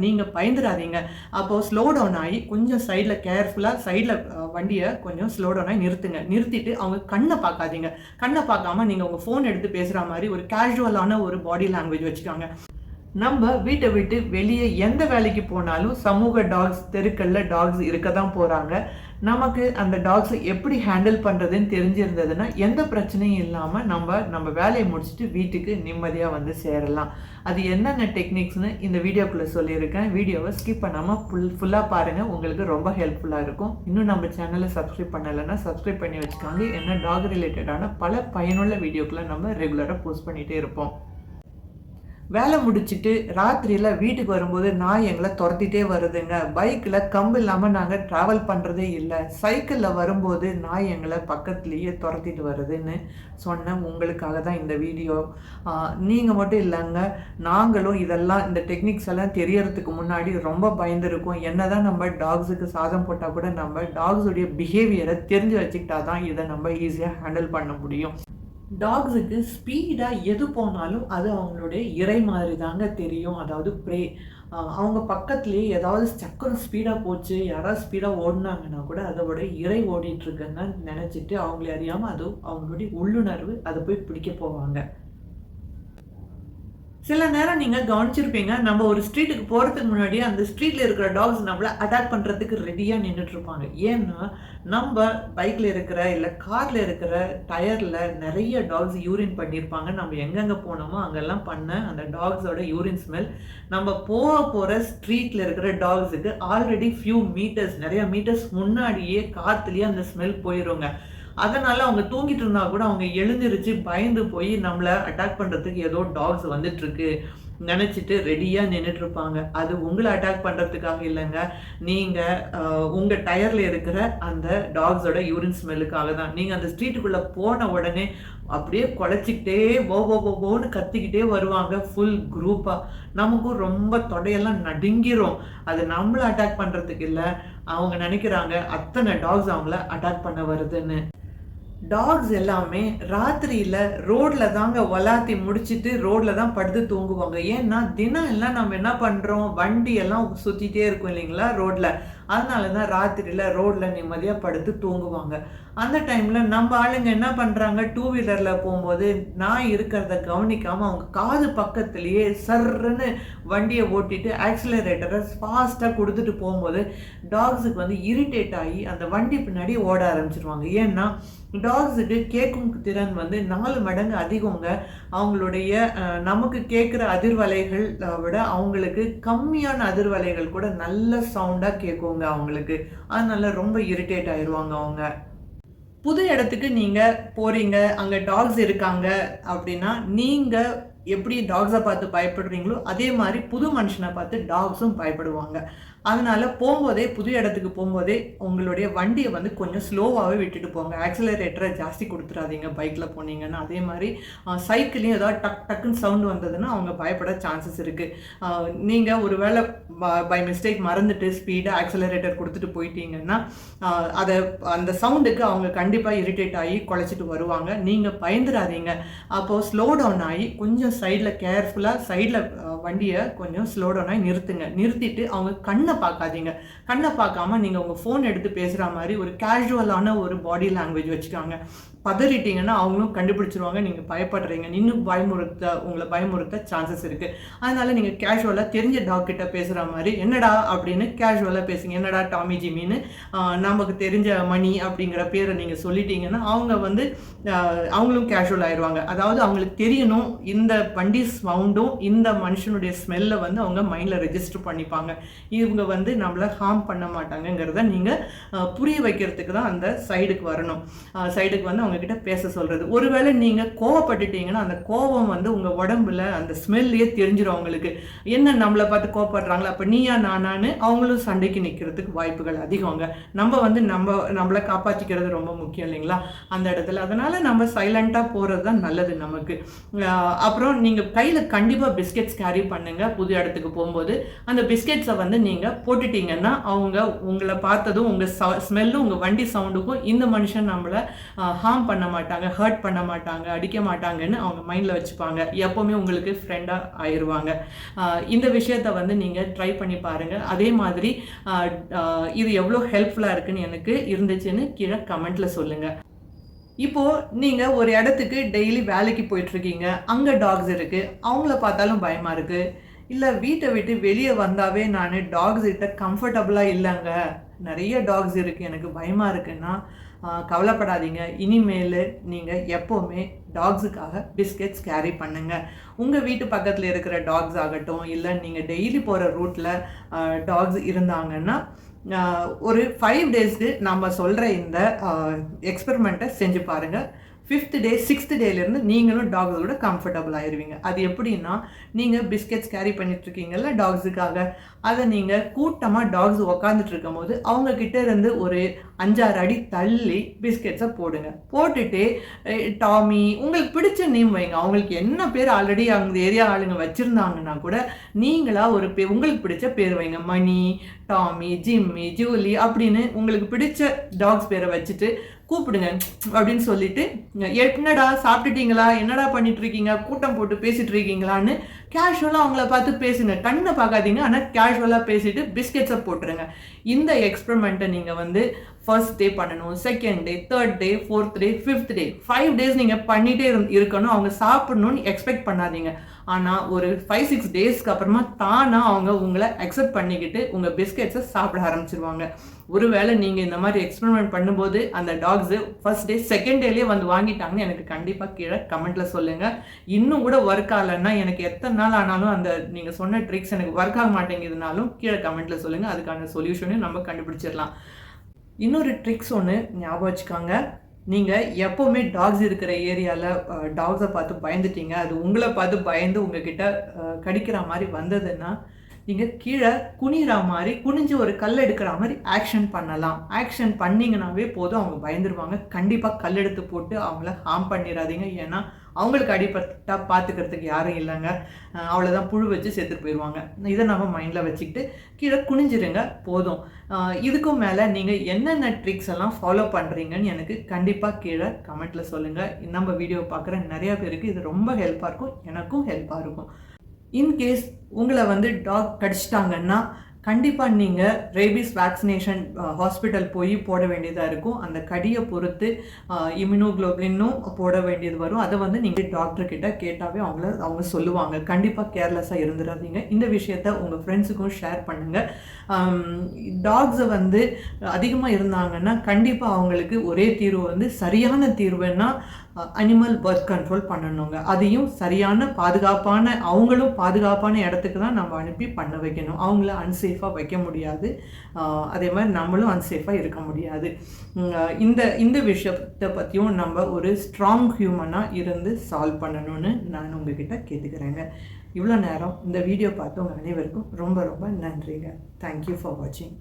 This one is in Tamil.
நீங்கள் பயந்துடாதீங்க. அப்போது ஸ்லோ டவுன் ஆகி கொஞ்சம் சைடில் கேர்ஃபுல்லாக சைடில் வண்டியை கொஞ்சம் ஸ்லோ டவுன் ஆகி நிறுத்திட்டு அவங்க கண்ணை பார்க்காதீங்க. கண்ணை பார்க்காம நீங்கள் உங்கள் ஃபோன் எடுத்து பேசுகிற மாதிரி ஒரு கேஷுவலான ஒரு பாடி லாங்குவேஜ் வச்சுக்கோங்க. நம்ம வீட்டை விட்டு வெளியே எந்த வேலைக்கு போனாலும் சமூக டாக்ஸ், தெருக்களில் டாக்ஸ் இருக்க தான் போகிறாங்க. நமக்கு அந்த டாக்ஸை எப்படி ஹேண்டில் பண்ணுறதுன்னு தெரிஞ்சிருந்ததுன்னா எந்த பிரச்சனையும் இல்லாமல் நம்ம வேலையை முடிச்சுட்டு வீட்டுக்கு நிம்மதியாக வந்து சேரலாம். அது என்னென்ன டெக்னிக்ஸ்னு இந்த வீடியோக்குள்ளே சொல்லியிருக்கேன். வீடியோவை ஸ்கிப் பண்ணாமல் ஃபுல்லாக பாருங்கள், உங்களுக்கு ரொம்ப ஹெல்ப்ஃபுல்லாக இருக்கும். இன்னும் நம்ம சேனலை சப்ஸ்கிரைப் பண்ணலைன்னா சப்ஸ்கிரைப் பண்ணி வச்சுக்கோங்க. என்ன டாக் ரிலேட்டடான பல பயனுள்ள வீடியோக்களை நம்ம ரெகுலராக போஸ்ட் பண்ணிகிட்டே இருப்போம். வேலை முடிச்சுட்டு ராத்திரியில் வீட்டுக்கு வரும்போது நாய் எங்களை துரத்திட்டே வருதுங்க. பைக்கில் கம்பு இல்லாமல் நாங்கள் ட்ராவல் பண்ணுறதே இல்லை. சைக்கிளில் வரும்போது நாய் எங்களை பக்கத்துலேயே துரத்திட்டு வருதுன்னு சொன்னேன். உங்களுக்காக தான் இந்த வீடியோ. நீங்கள் மட்டும் இல்லைங்க, நாங்களும் இதெல்லாம் இந்த டெக்னிக்ஸ் எல்லாம் தெரியறதுக்கு முன்னாடி ரொம்ப பயந்துருக்கோம். என்ன தான் நம்ம டாக்ஸுக்கு சாதம் போட்டால் கூட நம்ம டாக்ஸுடைய பிஹேவியரை தெரிஞ்சு வச்சுக்கிட்டா தான் இதை நம்ம ஈஸியாக ஹேண்டில் பண்ண முடியும். டாக்ஸுக்கு ஸ்பீடாக எது போனாலும் அது அவங்களுடைய இறை மாதிரி தாங்க தெரியும். அதாவது ப்ரே. அவங்க பக்கத்துலேயே ஏதாவது சக்கரம் ஸ்பீடாக போச்சு, யாராவது ஸ்பீடாக ஓடினாங்கன்னா கூட அதோட இறை ஓடிட்டுருக்குன்னு நினச்சிட்டு அவங்களே அறியாமல் அது அவங்களுடைய உள்ளுணர்வு அதை போய் பிடிக்க போவாங்க. சில நேரம் நீங்கள் கவனிச்சிருப்பீங்க, நம்ம ஒரு ஸ்ட்ரீட்டுக்கு போகிறதுக்கு முன்னாடியே அந்த ஸ்ட்ரீட்டில் இருக்கிற டாக்ஸ் நம்மளை அட்டாக் பண்ணுறதுக்கு ரெடியாக நின்றுட்டுருப்பாங்க. ஏன்னா நம்ம பைக்கில் இருக்கிற இல்லை காரில் இருக்கிற டயரில் நிறைய டாக்ஸ் யூரின் பண்ணியிருப்பாங்க. நம்ம எங்கெங்கே போனோமோ அங்கெல்லாம் பண்ண அந்த டாக்ஸோட யூரின் ஸ்மெல் நம்ம போகிற ஸ்ட்ரீட்டில் இருக்கிற டாக்ஸுக்கு ஆல்ரெடி நிறைய மீட்டர்ஸ் முன்னாடியே காற்றுலேயே அந்த ஸ்மெல் போயிடுங்க. அதனால் அவங்க தூங்கிட்டு இருந்தால் கூட அவங்க எழுந்திருச்சு பயந்து போய் நம்மளை அட்டாக் பண்ணுறதுக்கு ஏதோ டாக்ஸ் வந்துட்டுருக்கு நினச்சிட்டு ரெடியாக நின்றுட்டுருப்பாங்க. அது உங்களை அட்டாக் பண்ணுறதுக்காக இல்லைங்க, நீங்கள் உங்கள் டயரில் இருக்கிற அந்த டாக்ஸோட யூரின் ஸ்மெல்லுக்காக தான். நீங்கள் அந்த ஸ்ட்ரீட்டுக்குள்ளே போன உடனே அப்படியே குலைச்சிக்கிட்டே போன்னு கத்திக்கிட்டே வருவாங்க ஃபுல் குரூப்பாக. நமக்கும் ரொம்ப தொடையெல்லாம் நடுங்கிரும். அது நம்மளை அட்டாக் பண்ணுறதுக்கு இல்லை, அவங்க நினைக்கிறாங்க அத்தனை டாக்ஸ் அவங்கள அட்டாக் பண்ண வருதுன்னு. டாக்ஸ் எல்லாமே ராத்திரியில் ரோட்டில் தாங்க வளாத்தி முடிச்சுட்டு ரோட்டில் தான் படுத்து தூங்குவாங்க. ஏன்னா தினம் எல்லாம் நம்ம என்ன பண்ணுறோம், வண்டி எல்லாம் சுற்றிட்டே இருக்கும் இல்லைங்களா ரோட்டில். அதனால தான் ராத்திரியில் ரோட்டில் நிம்மதியாக படுத்து தூங்குவாங்க. அந்த டைமில் நம்ம ஆளுங்க என்ன பண்ணுறாங்க, டூ வீலரில் போகும்போது நாய் இருக்கிறத கவனிக்காமல் அவங்க காது பக்கத்துலேயே சர்ன்னு வண்டியை ஓட்டிட்டு ஆக்சிலரேட்டரை ஃபாஸ்ட்டாக கொடுத்துட்டு போகும்போது டாக்ஸுக்கு வந்து இரிட்டேட் ஆகி அந்த வண்டி பின்னாடி ஓட ஆரம்பிச்சிருவாங்க. ஏன்னா டாக்ஸுக்கு கேட்கும் திறன் வந்து 4 மடங்கு அதிகங்க. அவங்களுடைய நமக்கு கேட்குற அதிர்வலைகள் விட அவங்களுக்கு கம்மியான அதிர்வலைகள் கூட நல்ல சவுண்டாக கேட்குங்க அவங்களுக்கு. அதனால ரொம்ப இரிட்டேட் ஆயிடுவாங்க அவங்க. புது இடத்துக்கு நீங்கள் போகிறீங்க, அங்கே டாக்ஸ் இருக்காங்க அப்படின்னா நீங்கள் எப்படி டாக்ஸை பார்த்து பயப்படுறீங்களோ அதே மாதிரி புது மனுஷனை பார்த்து டாக்ஸும் பயப்படுவாங்க. அதனால் போகும்போதே புது இடத்துக்கு போகும்போதே உங்களுடைய வண்டியை வந்து கொஞ்சம் ஸ்லோவாகவே விட்டுட்டு போங்க. ஆக்சிலரேட்டரை ஜாஸ்தி கொடுத்துடாதீங்க பைக்கில் போனீங்கன்னா. அதே மாதிரி சைக்கிளையும் ஏதாவது டக்குன்னு சவுண்டு வந்ததுன்னா அவங்க பயப்பட சான்சஸ் இருக்குது. நீங்கள் ஒரு வேளை பை மிஸ்டேக் மறந்துட்டு ஸ்பீடாக ஆக்சிலரேட்டர் கொடுத்துட்டு போயிட்டீங்கன்னா அந்த சவுண்டுக்கு அவங்க கண்டிப்பாக இரிட்டேட் ஆகி குலைச்சிட்டு வருவாங்க. நீங்கள் பயந்துடாதீங்க. அப்போது ஸ்லோ டவுன் ஆகி கொஞ்சம் சைடில் கேர்ஃபுல்லாக சைடில் வண்டியை கொஞ்சம் ஸ்லோ டவுன் ஆகி நிறுத்திட்டு அவங்க கண்ணை பார்க்காதீங்க. கண்ணை பார்க்காம நீங்கள் உங்கள் ஃபோன் எடுத்து பேசுகிற மாதிரி ஒரு கேஷுவலான ஒரு பாடி லாங்குவேஜ் வச்சுக்காங்க. பதறிட்டீங்கன்னா அவங்களும் கண்டுபிடிச்சிருவாங்க நீங்கள் பயப்படுறீங்க. இன்னும் உங்களை பயமுறுத்த சான்சஸ் இருக்குது. அதனால் நீங்கள் கேஷுவலாக தெரிஞ்ச டாக் கிட்ட பேசுகிற மாதிரி என்னடா அப்படின்னு கேஷுவலாக பேசுங்க. என்னடா டாமி ஜிமின்னு நமக்கு தெரிஞ்ச மணி அப்படிங்கிற பேரை நீங்கள் சொல்லிட்டீங்கன்னா அவங்க வந்து அவங்களும் கேஷுவல் ஆயிடுவாங்க. அதாவது அவங்களுக்கு தெரியணும் இந்த வண்டி சவுண்டும் இந்த மனுஷனுடைய ஸ்மெல்லை வந்து அவங்க மைண்டில் ரெஜிஸ்டர் பண்ணிப்பாங்க. இவங்க வந்து நம்மளை ஹார்ம் பண்ண மாட்டாங்கங்கிறத நீங்கள் புரிய வைக்கிறதுக்கு தான் அந்த சைடுக்கு வரணும். சைடுக்கு வந்து அவங்க கிட்ட பேச சொல்றது. ஒருவேளை நீங்க கோவப்பட்டுட்டீங்கன்னா அந்த கோபம் வந்து உங்க உடம்புல அந்த ஸ்மெல்லையே தெரிஞ்சிடும் அவங்களுக்கு. என்ன நம்மளை பார்த்து கோவப்படுறாங்களா, அப்ப நீயா நானான்னு அவங்களும் சண்டைக்கு நிற்கிறதுக்கு வாய்ப்புகள் அதிகங்க. நம்ம வந்து நம்மளை காப்பாற்றிக்கிறது ரொம்ப முக்கியம் இல்லைங்களா அந்த இடத்துல. அதனால நம்ம சைலண்டா போறது தான் நல்லது நமக்கு. அப்புறம் அப்புறம் நீங்கள் கையில் கண்டிப்பாக பிஸ்கெட்ஸ் கேரி பண்ணுங்கள். புது இடத்துக்கு போகும்போது அந்த பிஸ்கெட்ஸை வந்து நீங்கள் போட்டுட்டீங்கன்னா அவங்க உங்களை பார்த்ததும் உங்கள் ஸ்மெல்லும் உங்கள் வண்டி சவுண்டுக்கும் இந்த மனுஷன் நம்மளை ஹார்ம் பண்ண மாட்டாங்க, ஹர்ட் பண்ண மாட்டாங்க, அடிக்க மாட்டாங்கன்னு அவங்க மைண்டில் வச்சுப்பாங்க. எப்போவுமே உங்களுக்கு ஃப்ரெண்டாக ஆயிடுவாங்க. இந்த விஷயத்தை வந்து நீங்கள் ட்ரை பண்ணி பாருங்கள். அதே மாதிரி இது எவ்வளோ ஹெல்ப்ஃபுல்லாக இருக்குன்னு எனக்கு இருந்துச்சுன்னு கீழே கமெண்ட்டில் சொல்லுங்கள். இப்போது நீங்கள் ஒரு இடத்துக்கு டெய்லி வேலைக்கு போயிட்டுருக்கீங்க, அங்கே டாக்ஸ் இருக்குது, அவங்கள பார்த்தாலும் பயமாக இருக்குது. இல்லை வீட்டை விட்டு வெளியே வந்தாவே நான் டாக்ஸ் கிட்ட கம்ஃபர்டபுளாக இல்லைங்க, நிறைய டாக்ஸ் இருக்குது, எனக்கு பயமாக இருக்குன்னா கவலைப்படாதீங்க. இனிமேல் நீங்கள் எப்போவுமே டாக்ஸுக்காக பிஸ்கெட்ஸ் கேரி பண்ணுங்கள். உங்கள் வீட்டு பக்கத்தில் இருக்கிற டாக்ஸ் ஆகட்டும், இல்லை நீங்கள் டெய்லி போகிற ரூட்டில் டாக்ஸ் இருந்தாங்கன்னா ஒரு 5 டேஸ்க்கு நம்ம சொல்கிற இந்த எக்ஸ்பெரிமெண்ட்டை செஞ்சு பாருங்கள். 5th டே 6th டேலேருந்து நீங்களும் டாக்ஸோட கம்ஃபர்டபுள் ஆயிடுவீங்க. அது எப்படின்னா, நீங்கள் பிஸ்கெட்ஸ் கேரி பண்ணிட்டுருக்கீங்கல்ல டாக்ஸுக்காக, அதை நீங்கள் கூட்டமாக டாக்ஸ் உக்காந்துட்டு இருக்கும் போது அவங்கக்கிட்ட இருந்து ஒரு 5-6 அடி தள்ளி பிஸ்கெட்ஸை போடுங்க. போட்டுட்டு டாமி உங்களுக்கு பிடிச்ச நேம் வைங்க. அவங்களுக்கு என்ன பேர் ஆல்ரெடி அந்த ஏரியா ஆளுங்க வச்சுருந்தாங்கன்னா கூட நீங்களாக ஒரு உங்களுக்கு பிடிச்ச பேர் வைங்க. மணி, டாமி, ஜிம்மி, ஜூலி அப்படின்னு உங்களுக்கு பிடிச்ச டாக்ஸ் பேரை வச்சுட்டு கூப்பிடுங்க. அப்படின்னு சொல்லிட்டு, என்னடா சாப்பிட்டுட்டீங்களா, என்னடா பண்ணிட்டு இருக்கீங்க, கூட்டம் போட்டு பேசிட்டு இருக்கீங்களான்னு கேஷுவலாக அவங்கள பார்த்து பேசுங்க. கண்ணை பார்க்காதீங்க, ஆனால் கேஷுவலாக பேசிட்டு பிஸ்கெட்ஸை போட்டுருங்க. இந்த எக்ஸ்பெரிமெண்ட்டை நீங்கள் வந்து 1st டே பண்ணணும், 2nd டே, 3rd டே, 4th டே, 5th டே 5 டேஸ் நீங்கள் பண்ணிகிட்டே இருக்கணும். அவங்க சாப்பிடணும்னு எக்ஸ்பெக்ட் பண்ணாதீங்க. ஆனால் ஒரு 5-6 டேஸ்க்கு அப்புறமா தானாக அவங்க உங்களை அக்செப்ட் பண்ணிக்கிட்டு உங்கள் பிஸ்கெட்ஸை சாப்பிட ஆரம்பிச்சிருவாங்க. ஒருவேளை நீங்கள் இந்த மாதிரி எக்ஸ்பெரிமெண்ட் பண்ணும்போது அந்த டாக்ஸு 1st டே 2nd டேலேயே வந்து வாங்கிட்டாங்கன்னு எனக்கு கண்டிப்பாக கீழே கமெண்ட்டில் சொல்லுங்கள். இன்னும் கூட ஒர்க் ஆகலைன்னா, எனக்கு எத்தனை நாள் ஆனாலும் அந்த நீங்கள் சொன்ன ட்ரிக்ஸ் எனக்கு ஒர்க் ஆக மாட்டேங்குதுனாலும் கீழே கமெண்ட்டில் சொல்லுங்கள். அதுக்கான சொல்யூஷனையும் நம்ம கண்டுபிடிச்சிடலாம். இன்னொரு ட்ரிக்ஸ் ஒன்று ஞாபகம் வச்சுக்காங்க. நீங்கள் எப்போவுமே டாக்ஸ் இருக்கிற ஏரியாவில் டாக்ஸை பார்த்து பயந்துட்டீங்க, அது உங்களை பார்த்து பயந்து உங்ககிட்ட கடிக்கிற மாதிரி வந்ததுன்னா, நீங்கள் கீழே குனிகிற மாதிரி குனிஞ்சு ஒரு கல் எடுக்கிற மாதிரி ஆக்ஷன் பண்ணலாம். ஆக்ஷன் பண்ணிங்கனாவே போதும், அவங்க பயந்துருவாங்க. கண்டிப்பாக கல் எடுத்து போட்டு அவங்கள ஹார்ம் பண்ணிடாதீங்க. ஏன்னா அவங்களுக்கு அடிப்பட்டா பார்த்துக்கிறதுக்கு யாரும் இல்லைங்க. அவ்வளோதான், புழு வச்சு செத்துட்டு போயிடுவாங்க. இதை நம்ம மைண்டில் வச்சுக்கிட்டு கீழே குனிஞ்சிருங்க போதும். இதுக்கும் மேலே நீங்கள் என்னென்ன ட்ரிக்ஸ் எல்லாம் ஃபாலோ பண்ணுறீங்கன்னு எனக்கு கண்டிப்பாக கீழே கமெண்ட்டில் சொல்லுங்கள். நம்ம வீடியோ பார்க்குற நிறையா பேருக்கு இது ரொம்ப ஹெல்ப்பாக இருக்கும், எனக்கும் ஹெல்ப்பாக இருக்கும். இன்கேஸ் உங்களை வந்து டாக் கடிச்சிட்டாங்கன்னா கண்டிப்பாக நீங்கள் ரேபீஸ் வேக்சினேஷன் ஹாஸ்பிட்டல் போய் போட வேண்டியதாக இருக்கும். அந்த கடியை பொறுத்து இம்யூனோக்ளோபினும் போட வேண்டியது வரும். அதை வந்து நீங்கள் டாக்டர்கிட்ட கேட்டாவே அவங்க சொல்லுவாங்க. கண்டிப்பாக கேர்லெஸ்ஸாக இருந்துடாதீங்க. இந்த விஷயத்த உங்கள் ஃப்ரெண்ட்ஸுக்கும் ஷேர் பண்ணுங்கள். டாக்ஸை வந்து அதிகமாக இருந்தாங்கன்னா கண்டிப்பாக அவங்களுக்கு ஒரே தீர்வு வந்து சரியான தீர்வுன்னா அனிமல் பர்த் கண்ட்ரோல் பண்ணணுங்க. அதையும் சரியான அவங்களும் பாதுகாப்பான இடத்துக்கு தான் நம்ம அனுப்பி பண்ண வைக்கணும். அவங்கள அன்சேஃபாக வைக்க முடியாது. அதே மாதிரி நம்மளும் அன்சேஃபாக இருக்க முடியாது. இந்த விஷயத்தை பற்றியும் நம்ம ஒரு ஸ்ட்ராங் ஹியூமனாக இருந்து சால்வ் பண்ணணும்னு நான் உங்ககிட்ட கேட்டுக்கிறேங்க. இவ்வளோ நேரம் இந்த வீடியோ பார்த்து உங்கள் அனைவருக்கும் ரொம்ப ரொம்ப நன்றிங்க. தேங்க்யூ ஃபார் வாட்சிங்.